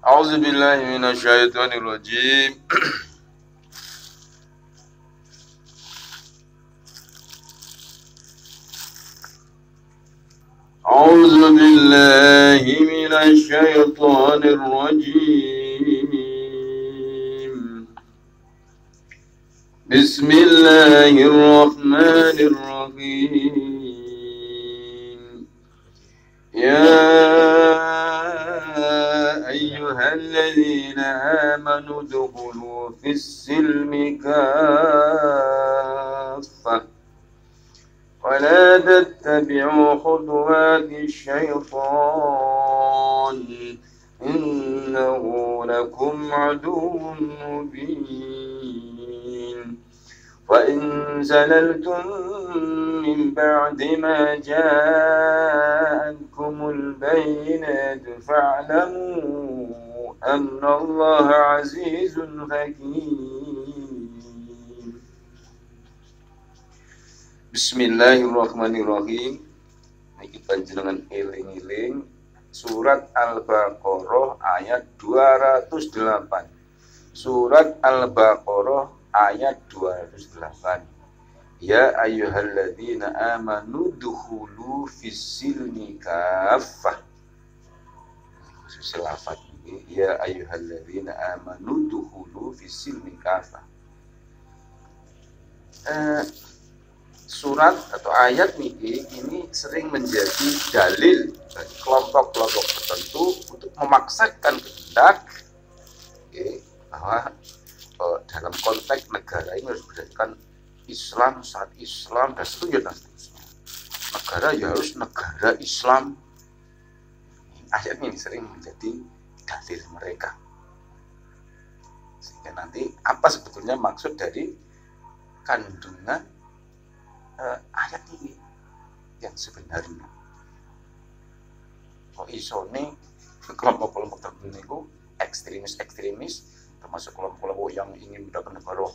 A'udzubillahi minasyaitonirrajim. A'udzubillahi minasyaitonirrajim. Bismillahirrahmanirrahim. أيها الذين آمنوا ادخلوا في السلم كافة ولا تتبعوا خطوات الشيطان إنه لكم عدو مبين وإن زللتم من بعد ما جاءتكم البينات فاعلموا أن الله عزيز حكيم. Bismillahirrahmanirrahim. Niki panjenengan eling-eling surat Al-Baqarah ayat 208. Surat Al-Baqarah ayat 208. Ya ayyuhalladzina amanu dukhulu fis-silmi kaffah. Selafat ini ya ayyuhalladzina amanu dukhulu fis-silmi kaffah. Surat atau ayat ini sering menjadi dalil bagi kelompok-kelompok tertentu untuk memaksakan kehendak bahwa dalam konteks negara ini harus berdasarkan Islam, syariat Islam, dan seterusnya. Negara ya harus negara Islam. Ayat ini sering menjadi dalil mereka. Sehingga nanti apa sebetulnya maksud dari kandungan ayat ini yang sebenarnya? Kok isone kelompok-kelompok tertentu ekstremis, termasuk kelompok-kelompok yang ingin mendapatkan negara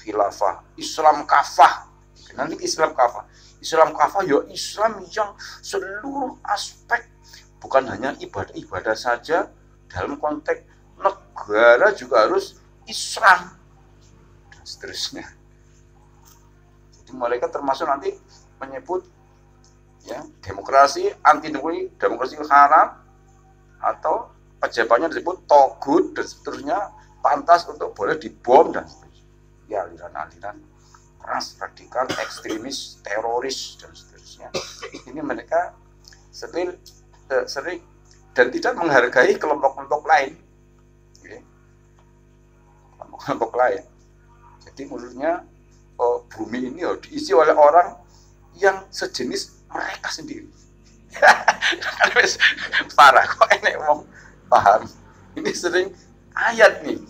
khilafah Islam kafah. Nanti Islam kafah ya Islam yang seluruh aspek, bukan hanya ibadah saja, dalam konteks negara juga harus Islam dan seterusnya. Jadi mereka termasuk nanti menyebut ya demokrasi, anti demokrasi haram, atau pejabatnya disebut togut dan seterusnya, pantas untuk boleh dibom dan seterusnya. Ya, aliran-aliran keras, radikal, ekstremis, teroris dan seterusnya. Ini mereka sering dan tidak menghargai kelompok-kelompok lain. Kelompok-kelompok lain. Jadi menurutnya bumi ini harus diisi oleh orang yang sejenis mereka sendiri. Parah kok enek wong paham. Ini sering ayat nih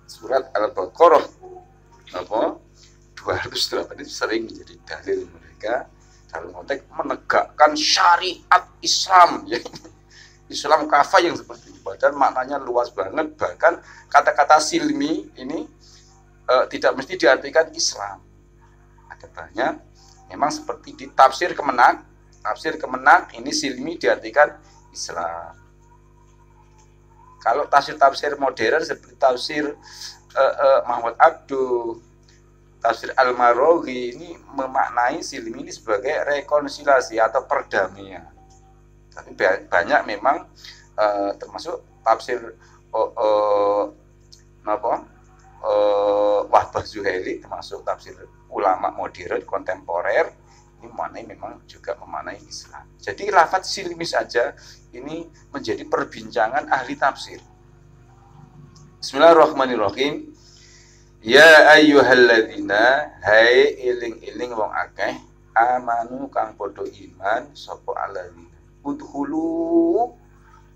surat Al-Baqarah 208 ini sering menjadi dalil mereka dalam konteks menegakkan syariat Islam ya. Islam kafah yang seperti itu, padahal maknanya luas banget. Bahkan kata-kata silmi ini tidak mesti diartikan Islam. Ada banyak memang seperti di tafsir Kemenak ini silmi diartikan Islam. Kalau tafsir modern seperti tafsir Muhammad Abduh, tafsir Al-Maroghi ini memaknai silmi ini sebagai rekonsiliasi atau perdamaian. Tapi banyak memang termasuk tafsir Wahbah Zuhaili, termasuk tafsir ulama modern kontemporer, ini memaknai memang juga memaknai Islam. Jadi lafaz silmi saja ini menjadi perbincangan ahli tafsir. Bismillahirrahmanirrahim. Ya ayyuhalladzina, hai iling-iling wong akeh, amanu kang padha iman sapa alladzina udkhulu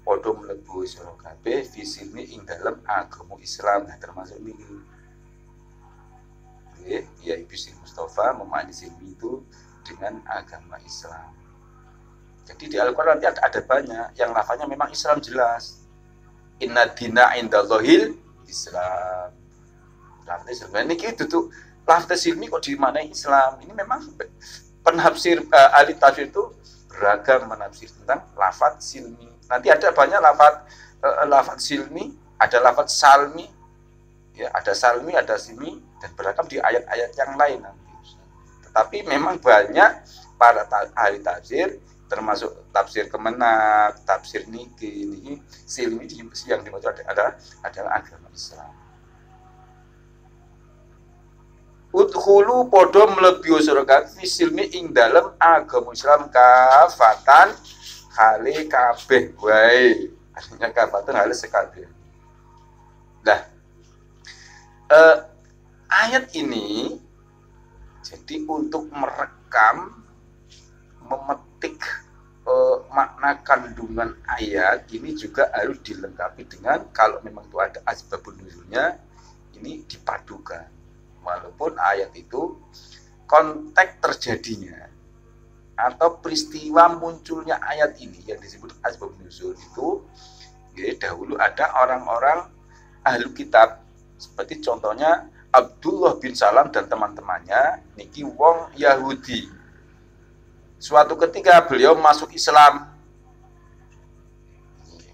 padha mlebu sira kabeh fisini ing dalem agama Islam. Nah, termasuk niki. Ya Ibu Sri Mustafa memaknai silmi itu dengan agama Islam. Jadi di Al-Quran nanti ada banyak yang lafaznya memang Islam jelas. Inna dina indallahil Islam. Lafaz silmi ini itu lafaz silmi kok dimaknai Islam. Ini memang penafsir ahli tafsir itu beragam menafsir tentang lafaz silmi. Nanti ada banyak lafaz silmi, ada lafaz salmi, ya ada salmi, ada silmi, dan beragam di ayat-ayat yang lain nanti. Tetapi memang banyak para ahli tafsir, termasuk tafsir Kemenak, tafsir Niki, ini silmi yang dimaksud adalah agama Islam. Udkhulu podo mlebu sira fi silmi ing dalem agama Islam kafatan hale kabeh wae. Artinya kafatan hale sekabeh. Nah, ayat ini jadi untuk merekam, memetik makna kandungan ayat ini juga harus dilengkapi dengan kalau memang itu ada asbabun nuzulnya, ini dipadukan. Walaupun ayat itu konteks terjadinya atau peristiwa munculnya ayat ini yang disebut asbabun nuzul itu, ya, dahulu ada orang-orang ahli kitab seperti contohnya Abdullah bin Salam dan teman-temannya niki wong Yahudi. Suatu ketika beliau masuk Islam.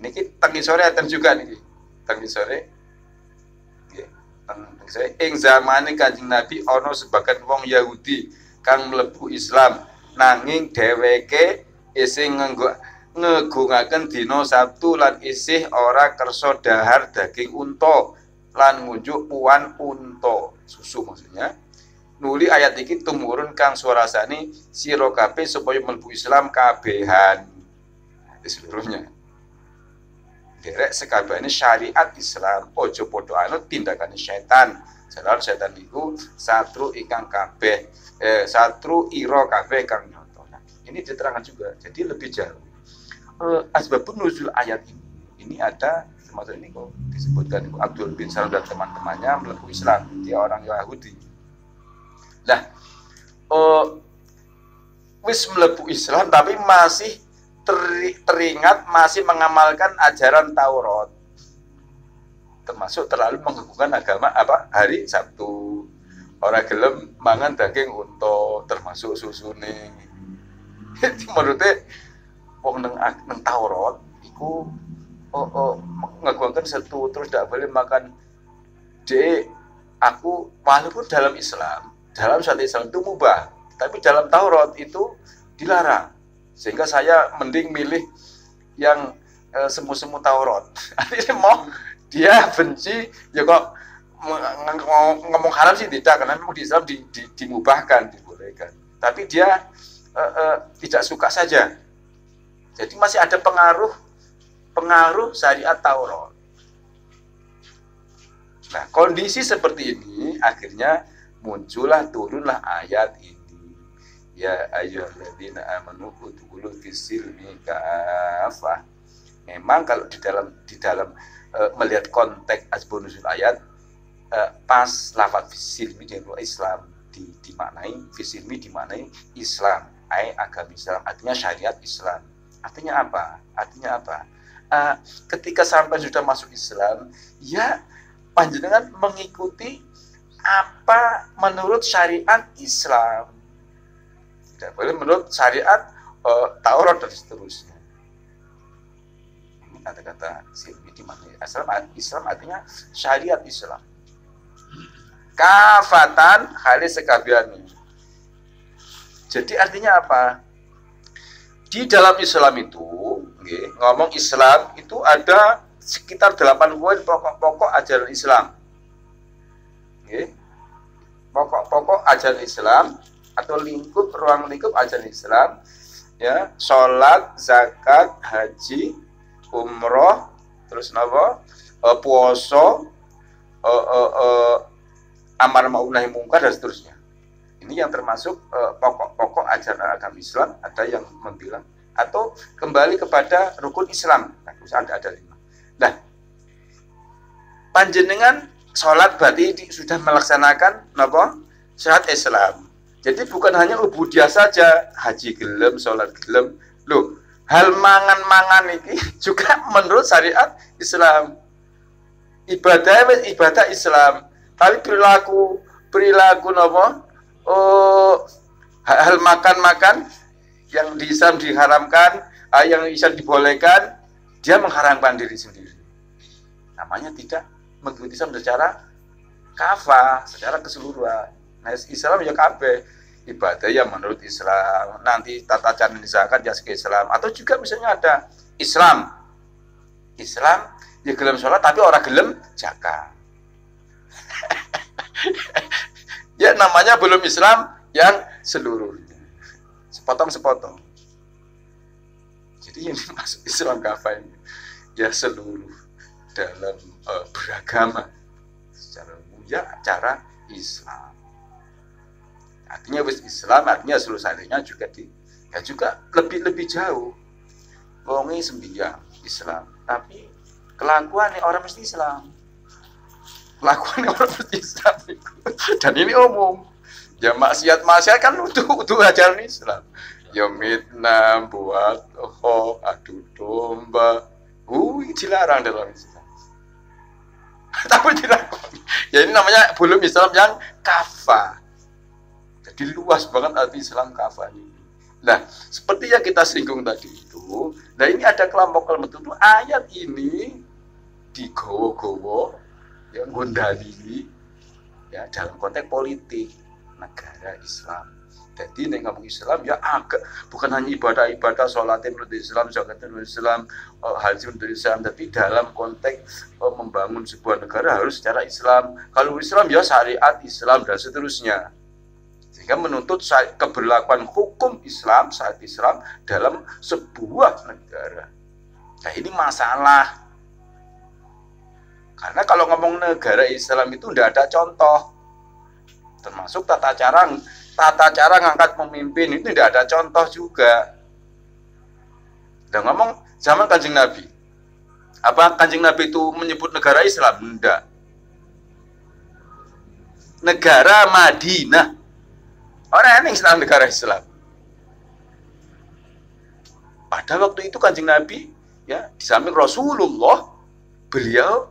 Niki tengi sore enten juga niki. Tengi sore. Nggih, tengi sore ing zamane Kanjeng Nabi ana sebagian wong Yahudi kang mlebu Islam nanging dheweke isih ngegungaken dina Sabtu lan isih ora kersa dahar daging unta lan ngunjuk puan unta susu maksudnya. Nuli ayat iki tumurun kang suarasane sira kabeh supaya mlebu Islam kabehan. Seluruhnya. Derek sekabehane syariat Islam, ojo padha anut tindakan setan. Sebab setan iku satru ingkang kabeh, satru ira kabeh kang nyoto. Nah, ini diterangkan juga. Jadi lebih jauh. Asbabun nuzul ayat ini ada termasuk ini kok disebutkan Abdul bin Salam dan teman-temannya mlebu Islam. Dia orang Yahudi. Nah, wis mlebu Islam tapi masih teringat masih mengamalkan ajaran Taurat, termasuk terlalu menghubungkan agama hari Sabtu, orang gelem mangan daging unta termasuk susune. Menurutnya wong neng Taurat iku ngagungkan Sabtu terus tidak boleh makan. Aku walaupun dalam syariat Islam itu mubah, tapi dalam Taurat itu dilarang. Sehingga saya mending milih yang semu-semu Taurat. Artinya mau dia benci, ya kok ngomong haram sih tidak, karena memang di Islam dimubahkan, dibolehkan. Tapi dia tidak suka saja. Jadi masih ada pengaruh syariat Taurat. Nah, kondisi seperti ini akhirnya turunlah ayat ini. Ya ayyuhalladzina amanu udkhulu fis-silmi kafah. Memang kalau di dalam melihat konteks asbabun nuzul ayat, pas lafaz fis-silmi di Islam dimaknai fis-silmi dimaknai Islam, agama Islam, artinya syariat Islam. Artinya apa? Ketika sampai sudah masuk Islam, ya panjenengan mengikuti apa menurut syariat Islam. Tidak boleh menurut syariat Taurat dan seterusnya. Ini kata-kata silmi di mana Islam artinya syariat Islam. Kafatan halis sekabiani. Jadi artinya apa? Di dalam Islam itu, ngomong Islam itu ada sekitar 8 poin pokok-pokok ajaran Islam. Pokok-pokok ajaran Islam atau ruang lingkup ajaran Islam, ya, sholat, zakat, haji, umroh, terus puasa, amar ma'ruf nahi mungkar dan seterusnya. Ini yang termasuk pokok-pokok ajaran agama Islam. Ada yang bilang atau kembali kepada rukun Islam. Nah, ada 5. Nah, panjenengan sholat berarti sudah melaksanakan syariat Islam. Jadi bukan hanya ubudiyah saja, haji gelem, sholat gelem. Loh, hal mangan-mangan ini juga menurut syariat Islam. Ibadah Islam. Tapi perilaku hal makan-makan yang di Islam diharamkan, yang Islam dibolehkan, dia mengharamkan diri sendiri. Namanya tidak mengikuti Islam secara kafah, secara keseluruhan. Nah, Islam ya kabeh, ibadah ya menurut Islam, nanti tata cara zakat ya sebagai Islam, atau juga misalnya ada Islam ya gelem sholat tapi orang gelem zakat. Ya namanya belum Islam yang seluruhnya, sepotong-sepotong. Jadi ini masuk Islam kafah ini ya seluruh dalam beragama secara umum ya cara Islam. Artinya wis Islam artinya seluruh syariatnya juga juga lebih jauh. Wonge sembiang Islam, tapi kelakuannya orang mesti Islam. Kelakuannya orang mesti Islam. Dan ini umum. Ya maksiat kan utuh ajaran Islam. Ya mitnah, buat adu domba. Dilarang dalam Islam. Tapi dilakukan. Ya ini namanya belum Islam yang kafah. Jadi luas banget arti Islam kafah ini. Nah, seperti yang kita singgung tadi itu, nah ini ada kelompok-kelompok tertentu ayat ini digowo-gowo yang gondali ya dalam konteks politik negara Islam. Jadi nek ngomong Islam ya agak bukan hanya ibadah-ibadah sholatin menurut Islam, zakatin menurut Islam, haji menurut Islam, tapi dalam konteks membangun sebuah negara harus secara Islam. Kalau Islam ya syariat Islam dan seterusnya. Sehingga menuntut keberlakuan hukum Islam, syariat Islam dalam sebuah negara. Nah ini masalah. Karena kalau ngomong negara Islam itu tidak ada contoh. Termasuk tata cara ngangkat pemimpin itu tidak ada contoh juga. Dan ngomong zaman Kanjeng Nabi. Apa Kanjeng Nabi itu menyebut negara Islam? Tidak. Negara Madinah. Orang yang Islam negara Islam. Pada waktu itu Kanjeng Nabi ya di samping Rasulullah, beliau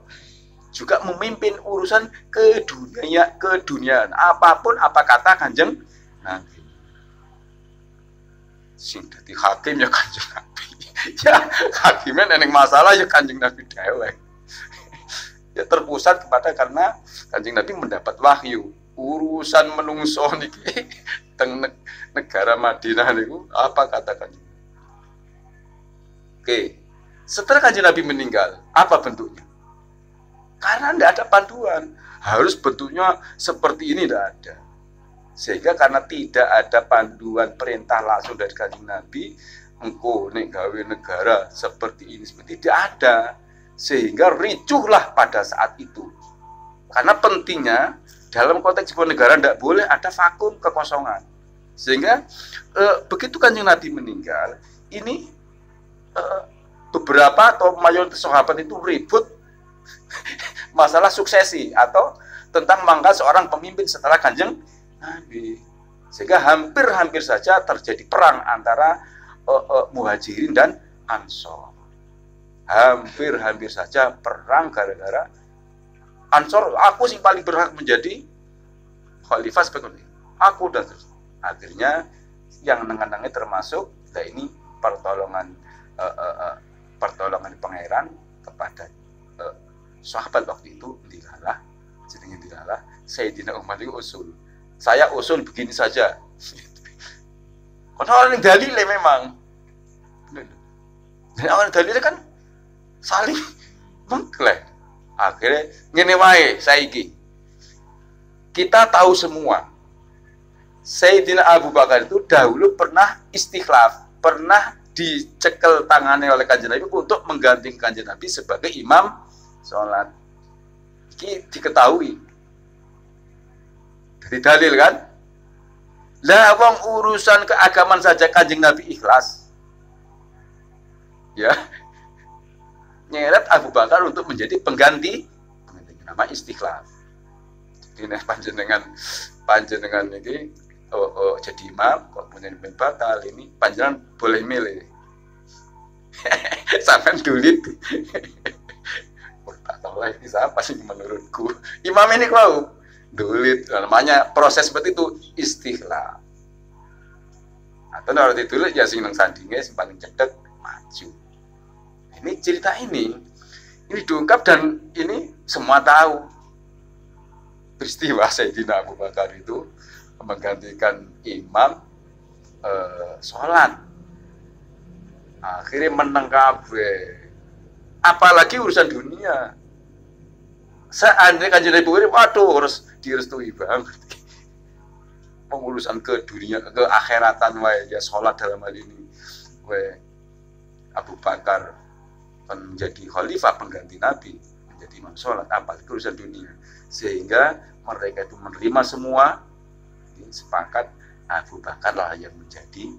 juga memimpin urusan keduniaan. Apapun apa kata Kanjeng Nabi. Sing dadi hakim ya Kanjeng Nabi. Ya hakimnya neneng masalah ya Kanjeng Nabi dewek. Ya terpusat kepada karena Kanjeng Nabi mendapat wahyu. Urusan menungso niki teng negara Madinah niku apa kata Kanjeng. Oke. Setelah Kanjeng Nabi meninggal, apa bentuknya? Karena tidak ada panduan, harus bentuknya seperti ini tidak ada. Sehingga karena tidak ada panduan perintah langsung dari Kanjeng Nabi, engko nek gawe negara seperti ini tidak ada. Sehingga ricuhlah pada saat itu. Karena pentingnya dalam konteks sebuah negara tidak boleh ada vakum kekosongan. Sehingga begitu Kanjeng Nabi meninggal, ini beberapa atau mayoritas sahabat itu ribut masalah suksesi atau tentang mangkat seorang pemimpin setelah Kanjeng Nabi. Sehingga hampir saja terjadi perang antara Muhajirin dan Ansor. Hampir saja perang gara-gara Ansor, aku sing paling berhak menjadi khalifah sebagai aku dan terus. Akhirnya yang nengah-nengah termasuk, nah ini pertolongan pangeran kepada sahabat waktu itu dilalah, jenenge dilalah Sayyidina Umar itu usul. Saya usul begini saja. Karena orang yang dalil memang. Dan orang dalil kan saling mengklaim. Akhirnya ngene wae saiki. Kita tahu semua. Sayyidina Abu Bakar itu dahulu pernah istikhlaf, pernah dicekel tangannya oleh Kanjeng Nabi untuk menggantikan Kanjeng Nabi sebagai imam sholat. Ini diketahui. Dari dalil kan? Lah wong urusan keagamaan saja Kanjeng Nabi ikhlas. Ya. Nyeret Abu Bakar untuk menjadi pengganti nama istikhlaf. Jadi nek panjenengan ini jadi imam kok punya batal ini panjenengan boleh milih. Sampai dulit. Tak tahu lah ini siapa sih menurutku. Imam ini kau dulit. Namanya proses seperti itu istikhlaf. Atau orang ditulis ya sing nang sandinge sing paling cedek maju. Ini cerita ini diungkap dan ini semua tahu peristiwa Sayyidina Abu Bakar itu menggantikan imam sholat. Akhirnya menang kabeh. Apalagi urusan dunia. Seandainya Kanjeng Nabi waduh harus direstui banget. Pengurusan ke dunia, ke akhiratan wae ya sholat dalam hal ini. Abu Bakar menjadi khalifah pengganti Nabi, menjadi imam sholat, apalagi urusan dunia. Sehingga mereka itu menerima semua, sepakat Abu Bakar lah yang menjadi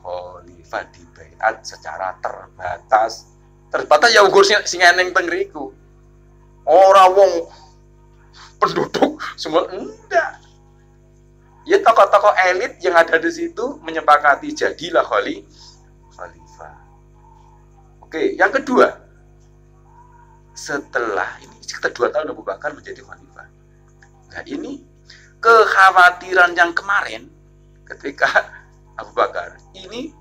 khalifah di baiat secara terbatas ya ukur sing eneng tengriku. Ora wong penduduk semua enggak. Ya tokoh-tokoh elit yang ada di situ menyepakati jadilah khalifah. Oke, yang kedua, setelah ini sekitar 2 tahun Abu Bakar menjadi khalifah. Nah ini kekhawatiran yang kemarin ketika Abu Bakar ini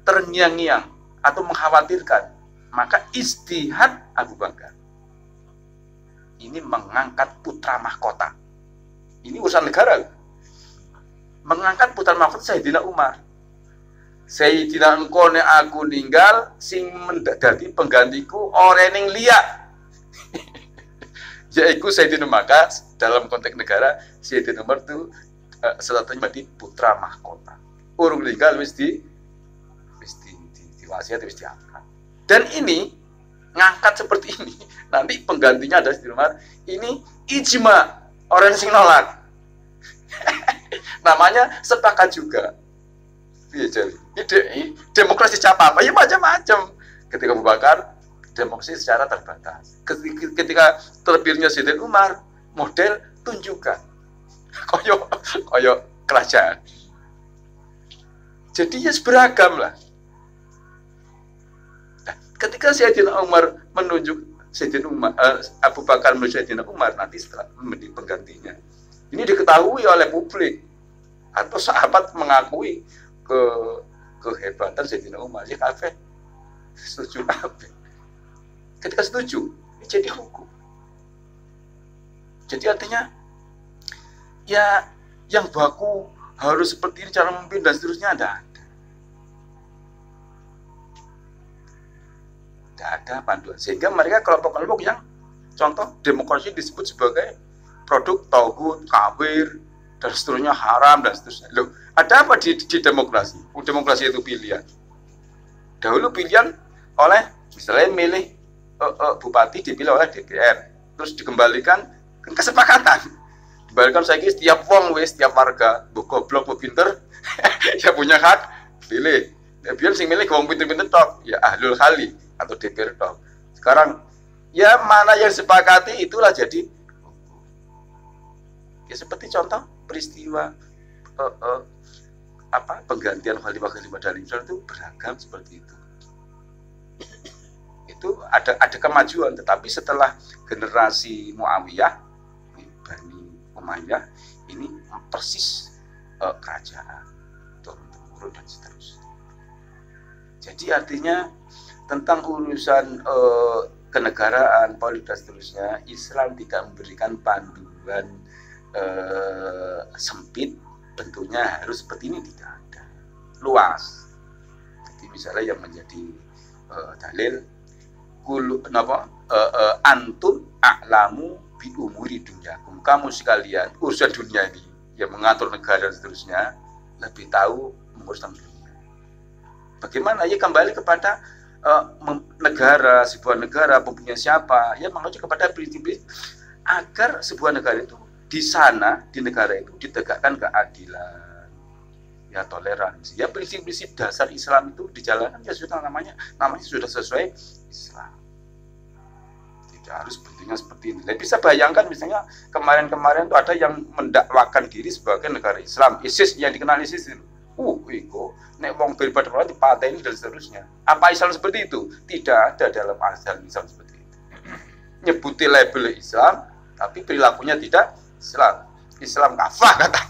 terngiang-ngiang atau mengkhawatirkan, maka ijtihad Abu Bakar ini mengangkat putra mahkota. Ini urusan negara. Mengangkat putra mahkota Sayyidina Umar. Sayyidina engko nek aku ninggal sing dadi penggantiku ora ning liya. Yaiku Sayyidina, maka dalam konteks negara Sayyidina Umar itu statusnya menjadi putra mahkota. Urung ninggal wis diwasiat wis diangkat. Dan ini ngangkat seperti ini, nanti penggantinya ada Sayyidina Umar. Ini ijma, orang sing nolak. Namanya sepakat juga. Demokrasi apa? Ya macam-macam. Ketika Abu Bakar, demokrasi secara terbatas. Ketika terpilihnya Sayyidina Umar, model tunjukkan. Koyo kerajaan. Jadi ya beragam lah. Nah, ketika Sayyidina Umar menunjuk Abu Bakar menunjuk Sayyidina Umar nanti setelah menjadi penggantinya. Ini diketahui oleh publik atau sahabat mengakui kehebatan Sayyidina Umar. Ya kabeh setuju kabeh. Ketika setuju, ini jadi hukum. Jadi artinya ya yang baku harus seperti ini cara memimpin dan seterusnya ada. Tidak ada panduan. Sehingga mereka kelompok-kelompok yang contoh demokrasi disebut sebagai produk tauhid, kafir, dan seterusnya haram dan seterusnya. Loh, ada apa di demokrasi? Demokrasi itu pilihan. Dahulu pilihan oleh misalnya milih bupati dipilih oleh DPR, terus dikembalikan ke kesepakatan. Dikembalikan saya kira setiap wong setiap warga, bu goblok, bu pinter, ya punya hak pilih. Biar sing milih wong pinter-pinter tok, ya ahlul khali atau DPR tok. Sekarang ya mana yang sepakati itulah jadi. Ya seperti contoh peristiwa penggantian khalifah dari Islam itu beragam seperti itu. Itu ada kemajuan, tetapi setelah generasi Muawiyah, Bani Umayyah ini persis kerajaan turun-temurun dan seterusnya. Jadi artinya tentang urusan kenegaraan, politik dan seterusnya, Islam tidak memberikan panduan sempit, tentunya harus seperti ini, tidak ada, luas. Jadi misalnya yang menjadi dalil antum a'lamu bi umuri dunyakum, kamu sekalian urusan dunia ini yang mengatur negara dan seterusnya lebih tahu menguruskan dunia. Bagaimana? Ya kembali kepada negara, sebuah negara mempunyai siapa, ya mengacu kepada prinsip agar sebuah negara itu di sana, di negara itu ditegakkan keadilan, ya toleransi, ya prinsip-prinsip dasar Islam itu dijalankan, ya sudah namanya sudah sesuai Islam. Tidak harus bentuknya seperti ini. Nah, bisa bayangkan misalnya kemarin-kemarin itu ada yang mendakwakan diri sebagai negara Islam, ISIS, yang dikenal ISIS itu. Iko, nek wong beribadah Allah dipateni dan seterusnya. Apa Islam seperti itu? Tidak ada dalam ajaran Islam seperti itu. Nyebuti label Islam, tapi perilakunya tidak Islam kafah kata.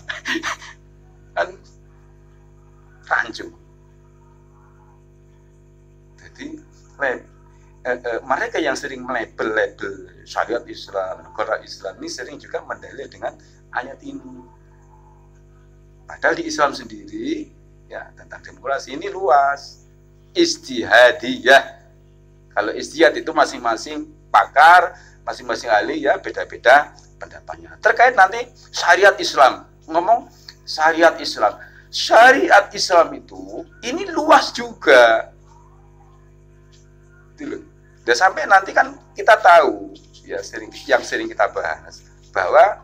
Kan rancu. Jadi mereka yang sering melabel syariat Islam, negara Islam ini sering juga mendalil dengan ayat ini. Padahal di Islam sendiri ya tentang demokrasi ini luas, ijtihadiyah. Kalau ijtihad itu masing-masing pakar, masing-masing ahli ya beda-beda pendapatnya. Terkait nanti syariat Islam, ngomong syariat Islam. Syariat Islam itu ini luas juga. Dan sampai nanti kan kita tahu ya yang sering kita bahas bahwa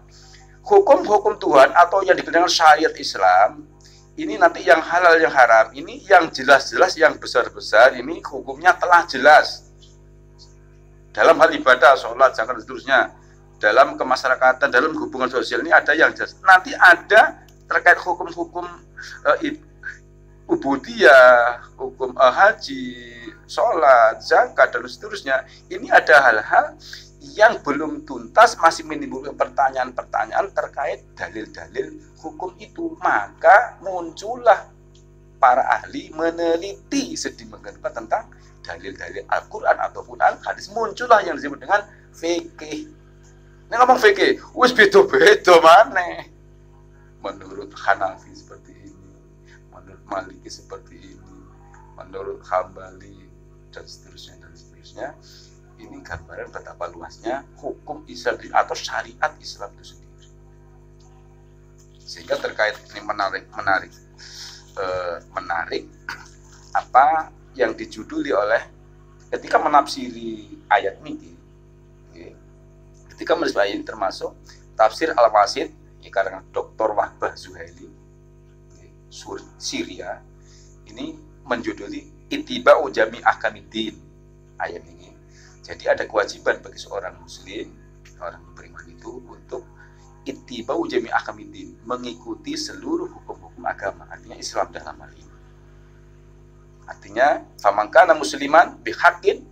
hukum-hukum Tuhan atau yang dikenal syariat Islam ini nanti yang halal yang haram ini yang jelas-jelas yang besar-besar ini hukumnya telah jelas dalam hal ibadah, sholat, zakat dan seterusnya, dalam kemasyarakatan, dalam hubungan sosial ini ada yang jelas. Nanti ada terkait hukum-hukum ubudiyah, hukum haji, sholat, zakat dan seterusnya. Ini ada hal-hal yang belum tuntas, masih menimbulkan pertanyaan-pertanyaan terkait dalil-dalil hukum itu. Maka muncullah para ahli meneliti sedemikian rupa tentang dalil-dalil Al-Quran ataupun Al-Hadis. Muncullah yang disebut dengan fikih. Ini ngomong fikih, wis beda-beda mana. Menurut Hanafi seperti ini, menurut Maliki seperti ini, menurut Hambali dan seterusnya dan seterusnya. Ini gambaran betapa luasnya hukum Islam atau syariat Islam itu sendiri. Sehingga terkait ini menarik apa yang dijuduli oleh ketika menafsiri ayat ini, ketika menulis ayat ini termasuk tafsir Al-Wasit karangan Dr. Wahbah Zuhaili Syria, ini menjuduli Ittiba'u Jami' Ahkamiddin ayat ini. Jadi ada kewajiban bagi seorang muslim, orang beriman itu untuk ittiba'u jami' ahkamiddin, mengikuti seluruh hukum-hukum agama, artinya Islam dalam hal ini. Artinya faman kana musliman bihaqqin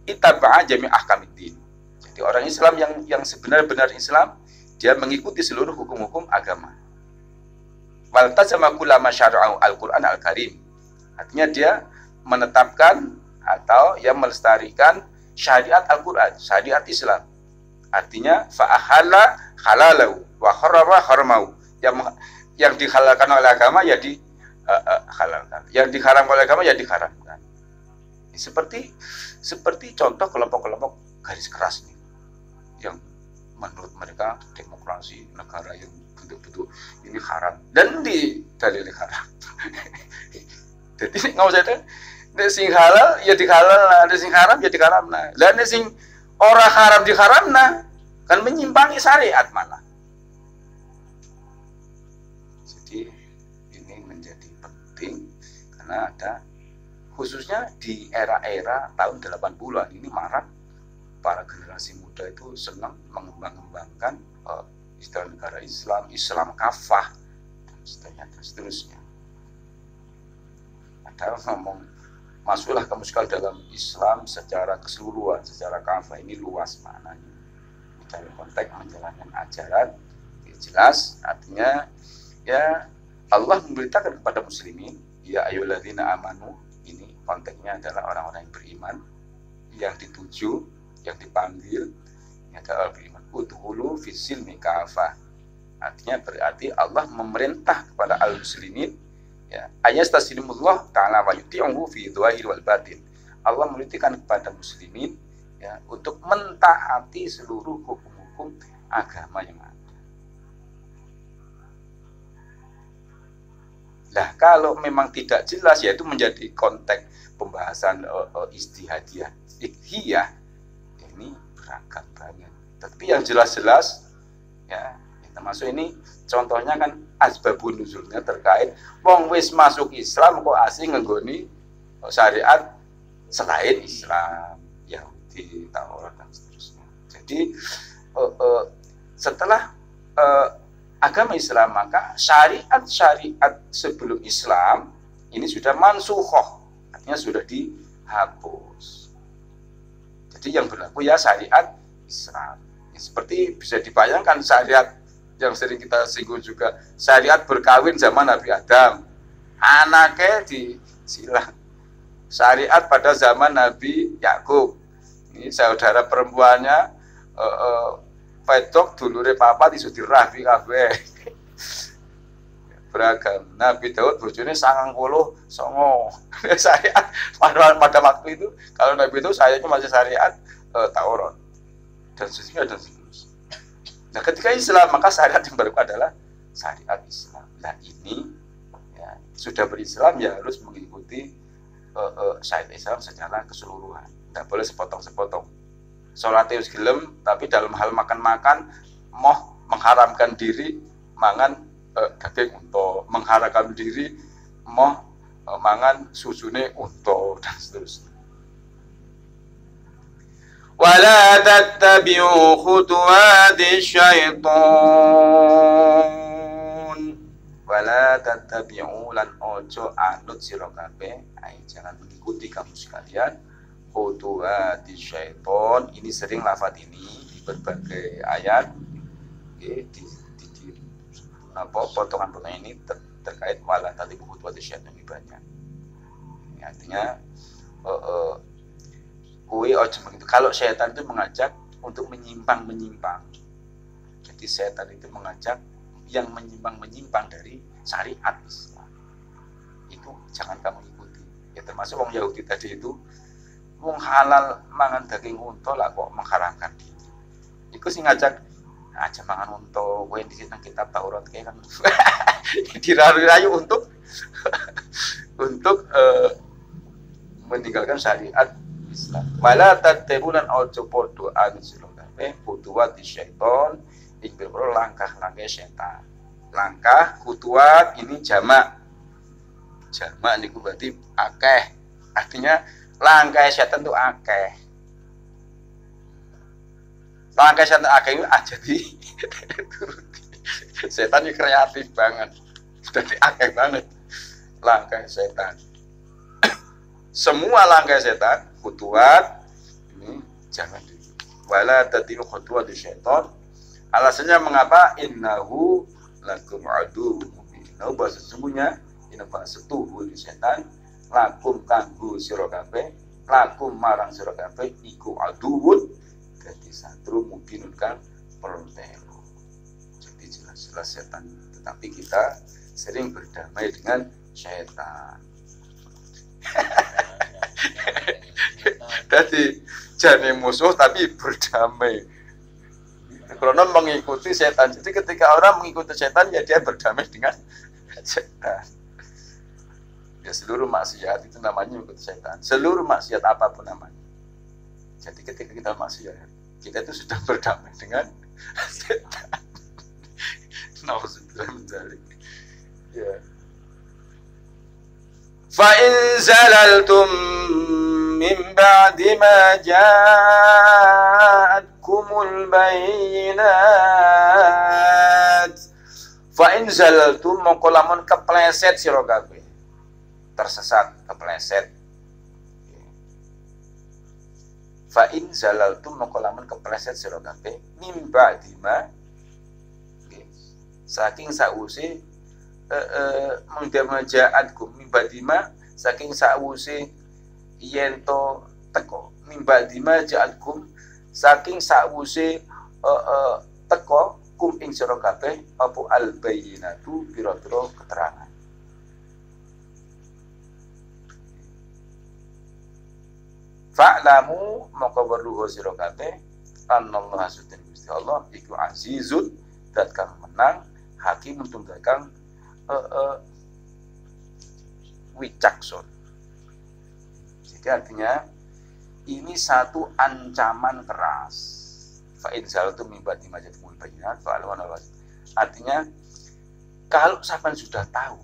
ittaba'a jami' ahkamiddin. Jadi orang Islam yang sebenar-benar Islam, dia mengikuti seluruh hukum-hukum agama. Wal tazama kullama syara'u al-Qur'an al-Karim. Artinya dia menetapkan atau yang melestarikan syariat Al-Quran, syariat Islam. Artinya fa'ahala halalau wa harrama haramau. Yang dihalalkan oleh agama ya dihalalkan, yang diharamkan oleh agama ya diharamkan. Seperti contoh kelompok-kelompok garis keras ini, yang menurut mereka demokrasi negara yang bentuk-bentuk ini haram dan didalili haram. Jadi nggak usah itu. Nek sing halal ya dihalal, nek sing haram ya diharamna. Lah nek sing ora haram diharamna kan menyimpangi syariat malah. Jadi ini menjadi penting karena ada khususnya di era-era tahun 80-an ini marak para generasi muda itu senang mengembang-kembangkan istilah negara Islam, Islam kafah dan seterusnya. Padahal ngomong masuklah kamu sekali dalam Islam secara keseluruhan, secara kafah, ini luas maknanya. Dalam konteks menjalankan ajaran, jelas artinya ya Allah memberitakan kepada muslimin, ya ayyuhalladzina amanu, ini konteksnya adalah orang-orang yang beriman, yang dituju, yang dipanggil, yang adalah beriman. Udhulu fisilmi kafah. Artinya berarti Allah memerintah kepada al-muslimin, ya, ayastaslimullah ta'ala wa yuti'uhu fi dhahir wal batin. Allah memerintahkan kepada muslimin ya untuk mentaati seluruh hukum-hukum agama yang ada. Nah, kalau memang tidak jelas ya itu menjadi konteks pembahasan ijtihadiyah, fiqhiyah. Ini beragam banget. Tapi yang jelas-jelas ya termasuk ini contohnya kan asbabun nuzulnya terkait wong wis masuk Islam kok asing ngenggoni syariat selain Islam, Yahudi, Taurat dan seterusnya. Jadi setelah agama Islam maka syariat sebelum Islam ini sudah mansukhoh, artinya sudah dihapus. Jadi yang berlaku ya syariat Islam. Ya, seperti bisa dibayangkan syariat yang sering kita singgung juga, syariat berkawin zaman Nabi Adam, anaknya disilang syariat pada zaman Nabi Yakub. Ini saudara perempuannya wedok dulure papa disudi rabi kabeh. Beragam. Nabi Daud bojone 99. Syariat pada waktu itu kalau Nabi itu syariatnya masih syariat Taurat dan seterusnya. Nah, ketika Islam maka syariat yang baru adalah syariat Islam. Nah, ini ya, sudah berislam ya harus mengikuti syariat Islam secara keseluruhan. Tidak boleh sepotong-sepotong. Sholat harus gelem, tapi dalam hal makan-makan moh mengharamkan diri mangan daging unta, mengharamkan diri moh mangan susune unta dan seterusnya. Wala tattabi'u khutuwati syaitan. Wala tattabi'u lan ojo anut sira kabeh, jangan mengikuti kamu sekalian khutuwati syaitan. Ini sering lafaz ini di berbagai ayat. Di potongan-potongan ini terkait wala tattabi'u khutuwati syaitan ini banyak. Artinya ojo begitu. Kalau setan itu mengajak untuk menyimpang. Jadi setan itu mengajak yang menyimpang dari syariat Islam. Itu jangan kamu ikuti. Ya termasuk wong Yahudi tadi itu wong halal mangan daging unta lah kok mengharamkan diri. Iku sing ngajak aja mangan unta, kowe di nang kitab Taurat kayak kan dirayu-rayu untuk meninggalkan syariat Islam. Wala tattabulan ojo podo anu sira kabeh khutuwat syaitan ing biro langkah-langkah setan. Langkah khutuwat ini jamak. Jamak niku berarti akeh. Artinya langkah setan itu akeh. Langkah setan akeh itu aja dituruti. Setan ini kreatif banget. Jadi akeh banget langkah setan. Semua langkah setan khutuwat ini jangan di wala tattabi'u khutuwati syaitan. Alasannya mengapa? Innahu lakum aduwwun mubin. Bahwa sesungguhnya innahu setuhu setan lakum kanggo sira kabeh, lakum marang sira kabeh iku aduwwun dadi satru mubinun kang pertelo. Jadi jelas-jelas setan, tetapi kita sering berdamai dengan setan. Jadi jane musuh tapi berdamai. Karena mengikuti setan. Jadi ketika orang mengikuti setan ya dia berdamai dengan setan. Ya seluruh maksiat itu namanya mengikuti setan. Seluruh maksiat apapun namanya. Jadi ketika kita maksiat, kita itu sudah berdamai dengan setan. Nauzubillah min dzalik. Ya. فَإِنْ زَلَلْتُمْ مِنْ بَعْدِ مَا جَاءَتْكُمُ الْبَيِّنَاتُ فَإِنْ زَلَلْتُمْ mongko lamun kepleset sira kabeh, tersesat, kepleset. فَإِنْ زَلَلْتُمْ mongko lamun kepleset sira kabeh mim ba'di ma saking sause mengdamajaatkum mimbadima saking sawuse yento teko mimbadima jaatkum saking sawuse teko kum ing sira kabeh apa albayinatu pira-pira keterangan. Fa'lamu maka weruh sira kabeh anallahu subhanahu Gusti Allah iku azizun dat kang menang hakim tunggal kang wicakson. Jadi artinya ini satu ancaman keras. Fa'in zalatu min ba'di ma ja'akumul bayyinat fa'alwan al-was. Artinya kalau sampean sudah tahu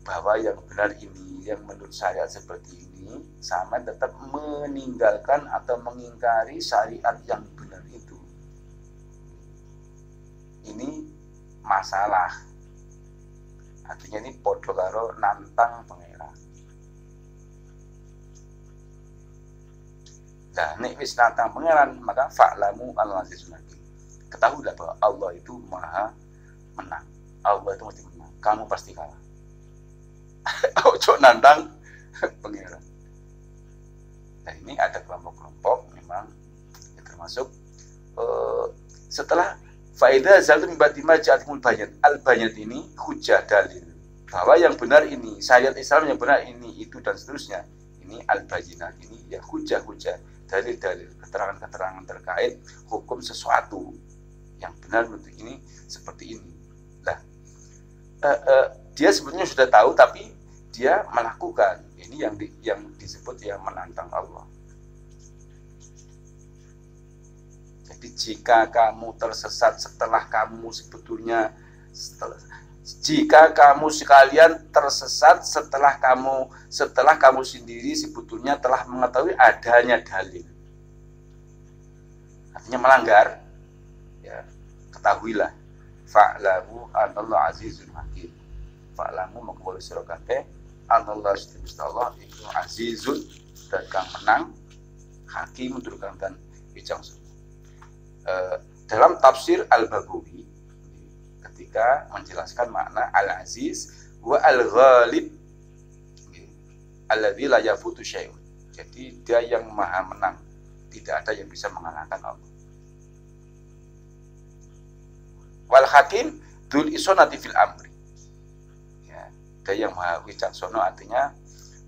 bahwa yang benar ini, yang menurut syariat seperti ini, sama tetap meninggalkan atau mengingkari syariat yang benar itu. Ini masalah. Artinya ini podo karo nantang pangeran. Nah, nek wis nantang pangeran, maka fa'lamu al-azizul hakim. Ketahuilah bahwa Allah itu maha menang. Allah itu mesti menang. kamu pasti kalah. Ojo nantang pangeran. Nah ini ada kelompok-kelompok memang termasuk setelah faedah zaltum batima ja'atimul bayat. Al-bayat ini hujah dalil bahwa yang benar ini, syariat Islam yang benar ini, itu dan seterusnya. Ini al-bayinat, ini ya hujah-hujah, dalil-dalil, keterangan-keterangan terkait hukum sesuatu yang benar untuk ini seperti ini. Nah, dia sebetulnya sudah tahu tapi dia melakukan. Ini yang disebut yang menantang Allah. Jadi jika kamu tersesat setelah kamu sebetulnya jika kamu sekalian tersesat setelah kamu sendiri sebetulnya telah mengetahui adanya dalil, artinya melanggar, ya ketahuilah fa'lamu anallahu azizun hakim. Fa'lamu makbul sira kabeh anallahu Allah itu azizun dan kang menang, hakim turkan dan bijak. Dalam tafsir Al-Baghawi ketika menjelaskan makna Al-Aziz wa Al-Ghalib alladzi la yafutu syai'un. Jadi dia yang maha menang, tidak ada yang bisa mengalahkan Allah. Wal Hakim dzul isonati fil amri. Ya, dia yang maha wicaksana artinya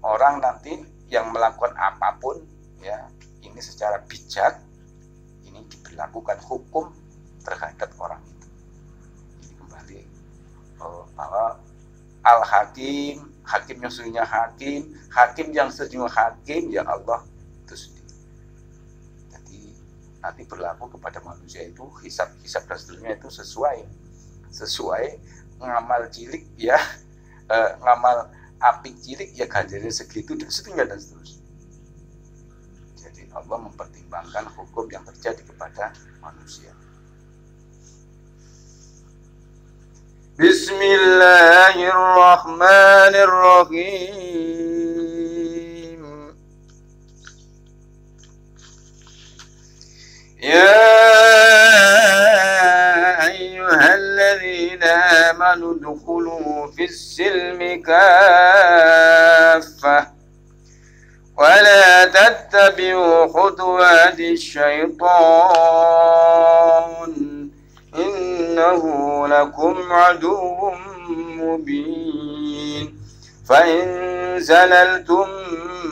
orang nanti yang melakukan apapun ya, ini secara bijak ini diberlakukan hukum terhadap orang itu. Bahwa Al-Hakim, hakim yang sesungguhnya hakim yang sesungguhnya hakim ya Allah itu sendiri. Jadi nanti berlaku kepada manusia itu hisab dan seterusnya itu sesuai ngamal cilik ya, ngamal apik cilik ya ganjarnya segitu dan seterusnya dan seterusnya. Jadi Allah mempertimbangkan hukum yang terjadi kepada manusia. Bismillahirrahmanirrahim. Ya ayyuhalladzina amanu dukhulu fis-silmi kaffah wa la tattabi'u khutuwati syaitan innahu lakum aduwwun mubin fa in zalaltum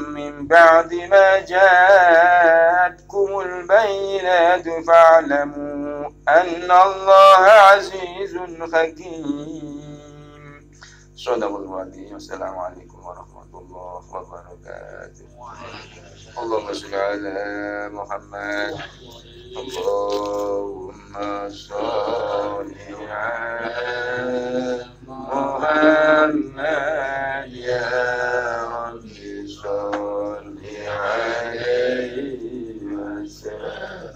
min ba'di ma ja'atkumul bayyinatu fa'lamu anna Allaha azizun hakim. Shadaqallahu alaihi. Wassalamualaikum warahmatullahi wabarakatuh. Allahumma shalli ala Muhammad. Allahumma sholli ala Muhammad ya Rabbi sholli alaihi wasallam.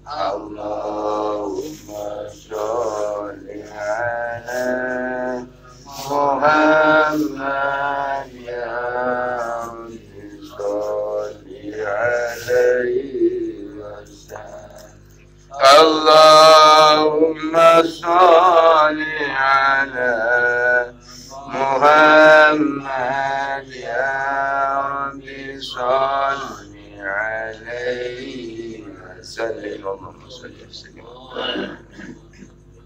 Allahumma sholli ala Muhammad ya Rabbi sholli alaihi wasallam. Allahumma sholli ala Muhammad ya Rabbi sholli alaihi wasallam. Allahumma sholli alaihi wasallam.